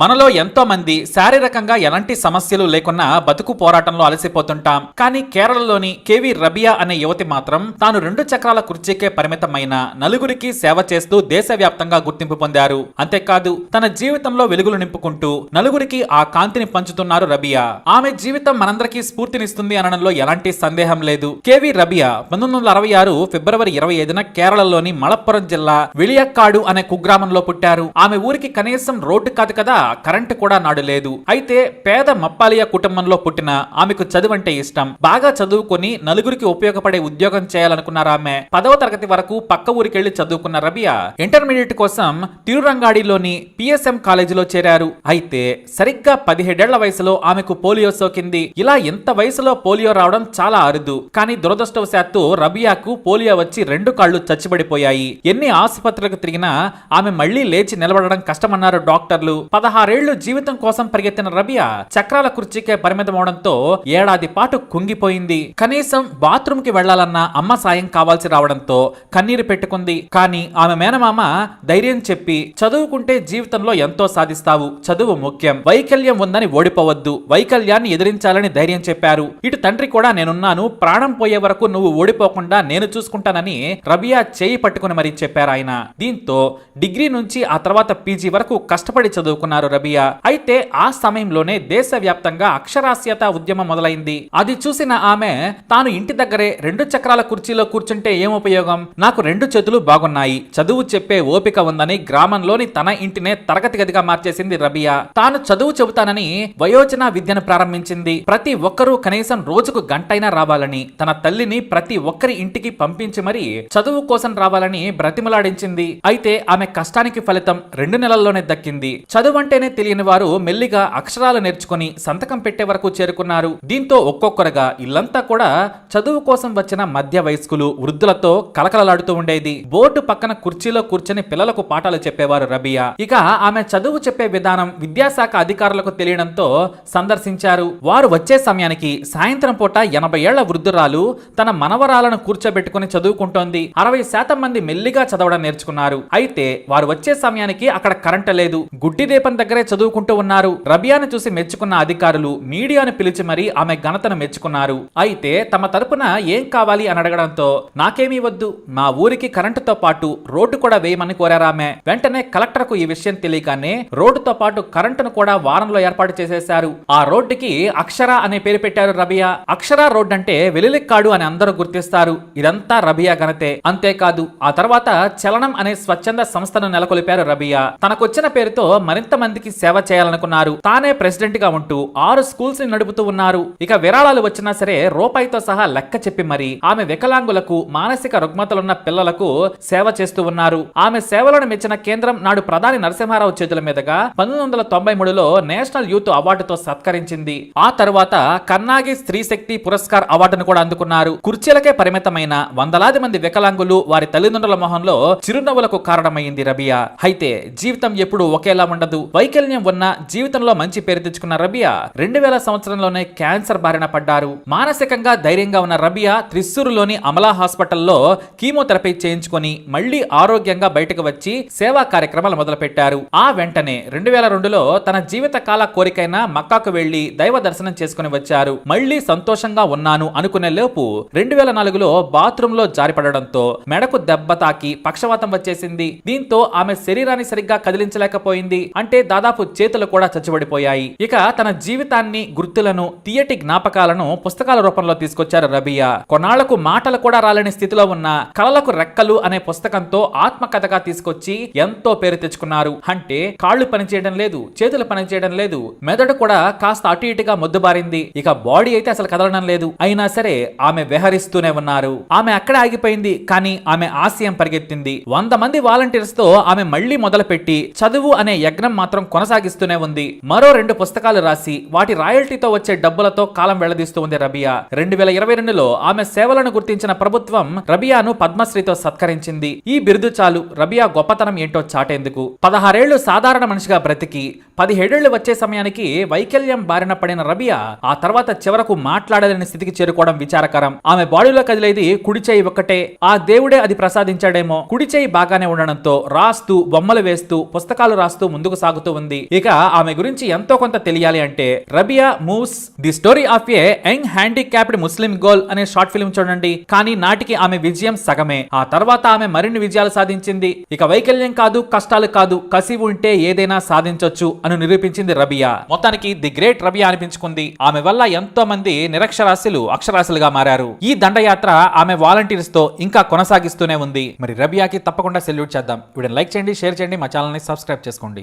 మనలో ఎంతో మంది శారీరకంగా ఎలాంటి సమస్యలు లేకున్నా బతుకు పోరాటంలో అలసిపోతుంటాం. కానీ కేరళలోని కేవి రబియా అనే యువతి మాత్రం తాను 2 చక్రాల కుర్చీకే పరిమితమైన నలుగురికి సేవ చేస్తూ దేశవ్యాప్తంగా గుర్తింపు పొందారు. అంతేకాదు తన జీవితంలో వెలుగులు నింపుకుంటూ నలుగురికి ఆ కాంతిని పంచుతున్నారు రబియా. ఆమె జీవితం మనందరికీ స్ఫూర్తినిస్తుంది అనడంలో ఎలాంటి సందేహం లేదు. కేవి రబియా 1966 ఫిబ్రవరి 25న కేరళలోని మలప్పురం జిల్లా విలియక్కాడు అనే కుగ్రామంలో పుట్టారు. ఆమె ఊరికి కనీసం రోడ్డు కాదు కదా, కరెంటు కూడా నాడు లేదు. అయితే పేద మప్పాలియా కుటుంబంలో పుట్టిన ఆమెకు చదువంటే ఇష్టం. బాగా చదువుకొని నలుగురికి ఉపయోగపడే ఉద్యోగం చేయాలనుకున్నారు ఆమె. 10వ తరగతి వరకు పక్క ఊరికెళ్లి చదువుకున్న రబియా ఇంటర్మీడియట్ కోసం తిరురంగాడిలోని పిఎస్ఎం కాలేజీలో చేరారు. అయితే సరిగ్గా 17 ఏళ్ల వయసులో ఆమెకు పోలియో సోకింది. ఇలా ఇంత వయసులో పోలియో రావడం చాలా అరుదు. కానీ దురదృష్టవశాత్తు రబియాకు పోలియో వచ్చి 2 కాళ్లు చచ్చిబడిపోయాయి. ఎన్ని ఆసుపత్రులకు తిరిగినా ఆమె మళ్లీ లేచి నిలబడడం కష్టమన్నారు డాక్టర్లు. 16 ఏళ్లు జీవితం కోసం పరిగెత్తిన రబియా చక్రాల కుర్చీకే పరిమితమవడంతో ఏడాది పాటు కుంగిపోయింది. కనీసం బాత్రూమ్ కి వెళ్లాలన్నా అమ్మ సాయం కావాల్సి రావడంతో కన్నీరు పెట్టుకుంది. కానీ ఆమె మేనమామ ధైర్యం చెప్పి, చదువుకుంటే జీవితంలో ఎంతో సాధిస్తావు, చదువు ముఖ్యం, వైకల్యం ఉందని ఓడిపోవద్దు, వైకల్యాన్ని ఎదిరించాలని ధైర్యం చెప్పారు. ఇటు తండ్రి కూడా నేనున్నాను, ప్రాణం పోయే వరకు నువ్వు ఓడిపోకుండా నేను చూసుకుంటానని రబియా చేయి పట్టుకుని మరీ చెప్పారు ఆయన. దీంతో డిగ్రీ నుంచి ఆ తర్వాత పీజీ వరకు కష్టపడి చదువుకున్నారు రబియా. అయితే ఆ సమయంలోనే దేశవ్యాప్తంగా అక్షరాస్యత ఉద్యమం మొదలైంది. అది చూసిన ఆమె తాను ఇంటి దగ్గరే 2 చక్రాల కుర్చీలో కూర్చుంటే ఏం ఉపయోగం, నాకు 2 చేతులు బాగున్నాయి, చదువు చెప్పే ఓపిక ఉందని గ్రామంలోని తన ఇంటినే తరగతి గదిగా మార్చేసింది రబియా. తాను చదువు చెబుతానని వయోజన విద్యను ప్రారంభించింది. ప్రతి ఒక్కరూ కనీసం రోజుకు గంటైనా రావాలని తన తల్లిని ప్రతి ఒక్కరి ఇంటికి పంపించి మరీ చదువు కోసం రావాలని బ్రతిమలాడించింది. అయితే ఆమె కష్టానికి ఫలితం 2 నెలల్లోనే దక్కింది. చదువంటేనే తెలియని వారు మెల్లిగా అక్షరాలు నేర్చుకుని సంతకం పెట్టే వరకు చేరుకున్నారు. దీంతో ఒక్కొక్కరుగా ఇల్లంతా కూడా చదువు కోసం వచ్చిన మధ్య వయస్కులు, వృద్ధులతో కలకలలాడుతూ ఉండేది. బోర్డు పక్కన కుర్చీలో కూర్చొని పిల్లలకు పాఠాలు చెప్పేవారు రబియా. ఇక ఆమె చదువు చెప్పే విధానం విద్యాశాఖ అధికారులకు తెలియడంతో సందర్శించారు. వారు వచ్చే సమయానికి సాయంత్రం పూట 80 ఏళ్ల వృద్ధురాలు తన మనవరాలను కూర్చోబెట్టుకుని చదువుకుంటోంది. 60% మంది మెల్లిగా చదవడం నేర్చుకున్నారు. అయితే వారు వచ్చే సమయానికి అక్కడ కరెంట్ లేదు. గుడ్డి దీపం దగ్గరే చదువుకుంటూ ఉన్నారు. రబియాను చూసి మెచ్చుకున్న అధికారులు మీడియాను పిలిచి మరీ ఆమె ఘనతను మెచ్చుకున్నారు. అయితే తమ తరపున ఏం కావాలి అని అడగడంతో, నాకేమీ వద్దు, మా ఊరికి కరెంటుతో పాటు రోడ్డు కూడా వేయమని కోరారామె. వెంటనే కలెక్టర్ కు ఈ విషయం తెలియగానే రోడ్డుతో పాటు కరెంటును కూడా వారంలో ఏర్పాటు చేసేశారు. ఆ రోడ్డుకి అక్షర అనే పేరు పెట్టారు రబియా. అక్షర రోడ్ అంటే వెలిలిక్కాడు అని అందరూ గుర్తిస్తారు. ఇదంతా రబియా ఘనతే. అంతేకాదు ఆ తర్వాత చలనం అనే స్వచ్ఛంద సంస్థను నెలకొల్పారు రబియా. తనకొచ్చిన పేరుతో మరింత మందికి సేవ చేయాలనుకున్నారు. తానే ప్రెసిడెంట్ గా ఉంటూ 6 స్కూల్స్ ని నడుపుతూ ఉన్నారు. ఇక విరాళాలు వచ్చినా సరే రూపాయితో సహా లెక్క చెప్పి మరి ఆమె వికలాంగులకు, మానసిక రుగ్మతలున్న పిల్లలకు సేవ చేస్తూ ఉన్నారు. ఆమె సేవలను మెచ్చిన కేంద్రం నాడు ప్రధాని నరసింహారావు చేతుల మీదుగా 1993లో నేషనల్ యూత్ అవార్డుతో సత్కరించింది. ఆ తర్వాత కర్నాగి స్త్రీ శక్తి పురస్కార్ అవార్డును కూడా అందుకున్నారు. కుర్చీలకే పరిమితమైన వందలాది మంది వికలాంగులు, వారి తల్లిదండ్రుల మొహంలో చిరునవ్వులకు కారణమైంది రబియా. అయితే జీవితం ఎప్పుడు ఒకేలా ఉండదు. వైకల్యం ఉన్న జీవితంలో మంచి పేరు తెచ్చుకున్న రబియా 2000 సంవత్సరంలోనే క్యాన్సర్ బారిన పడ్డారు. మానసికంగా ధైర్యంగా ఉన్న రబియా త్రిశూరులోని అమలా హాస్పిటల్లో కీమోథెరపీ చేయించుకొని మళ్లీ ఆరోగ్యంగా బయటకు వచ్చి సేవా కార్యక్రమాలు మొదలుపెట్టారు. ఆ వెంటనే 2002లో తన జీవిత కాల కోరికైన మక్కాకు వెళ్లి దైవ దర్శనం చేసుకుని వచ్చారు. మళ్లీ సంతోషంగా ఉన్నాను అనుకునే లోపు 2004లో బాత్రూమ్ లో జారిపడడంతో మెడకు దెబ్బ తాకి పక్షవాతం వచ్చేసింది. దీంతో ఆమె శరీరాన్ని సరిగ్గా కదిలించలేకపోయింది. అంటే దాదాపు చేతులు కూడా చచ్చుబడిపోయాయి. ఇక తన జీవితాన్ని, గుర్తులను, తీయటి జ్ఞాపకాలను పుస్తకాల రూపంలో తీసుకొచ్చారు రబియా. కొన్నాళ్లకు మాటలు కూడా రాలేని స్థితిలో ఉన్న కలలకు రెక్కలు అనే పుస్తకంతో ఆత్మకథగా తీసుకొచ్చి ఎంతో పేరు తెచ్చుకున్నారు. అంటే కాళ్లు పనిచేయడం లేదు, చేతులు పనిచేయడం లేదు, మెదడు కూడా కాస్త అటు ఇటుగా మొద్దుబారింది. ఇక బాడీ అయితే అసలు కదలడం లేదు. అయినా సరే ఆమె విహరిస్తూనే ఉన్నారు. ఆమె అక్కడే ఆగిపోయింది. కానీ ఆమె ఆశయం పరిగెత్తింది. 100 మంది వాలంటీర్స్ తో ఆమె మళ్లీ మొదలుపెట్టి చదువు అనే యజ్ఞం మాత్రం కొనసాగిస్తూనే ఉంది. మరో 2 పుస్తకాలు రాసి వాటి రాయల్టీతో వచ్చే డబ్బులతో కాలం వెళ్లదీస్తూ ఉంది రబియా. 2022లో ఆమె సేవలను గుర్తించిన ప్రభుత్వం రబియాను పద్మశ్రీతో సత్కరించింది. ఈ బిరుదు చాలు రబియా గొప్పతనం ఏంటో చాటేందుకు. 16 ఏళ్లు సాధారణ మనిషిగా బ్రతికి 17 వచ్చే సమయానికి వైకల్యం బారిన పడిన రబియా ఆ తర్వాత చివరకు మాట్లాడలేని స్థితికి చేరుకోవడం విచారకరం. ఆమె బాడీలో కదిలేది కుడి చేయి ఒక్కటే. ఆ దేవుడే అది ప్రసాదించాడేమో. కుడి చేయి బాగానే ఉండడంతో రాస్తూ బొమ్మలు వేస్తూ పుస్తకాలు రాస్తూ ముందుకు సాగుతూ ఉంది. ఇక ఆమె గురించి ఎంతో కొంత తెలియాలి అంటే Rabia moves the story of A young handicapped Muslim girl అనే షార్ట్ ఫిల్మ్ చూడండి. కానీ నాటికి ఆమె విజయం సగమే. ఆ తర్వాత ఆమె మరిన్ని విజయాలు సాధించింది. ఇక వైకల్యం కాదు, కష్టాలు కాదు, కసి ఉంటే ఏదైనా సాధించొచ్చు అని నిరూపించింది రబియా. మొత్తానికి ది గ్రేట్ రబియా అనిపించుకుంది. ఆమె వల్ల ఎంతో మంది నిరక్షరాస్యులు అక్షరాస్యులుగా మారారు. ఈ దండయాత్ర ఆమె వాలంటీర్స్ తో ఇంకా కొనసాగిస్తూనే ఉంది. మరి రబియాకి తప్పకుండా సెల్యూట్ చేద్దాం. వీడియోని లైక్ చేయండి, షేర్ చేయండి, మా ఛానల్ ని సబ్స్క్రైబ్ చేసుకోండి.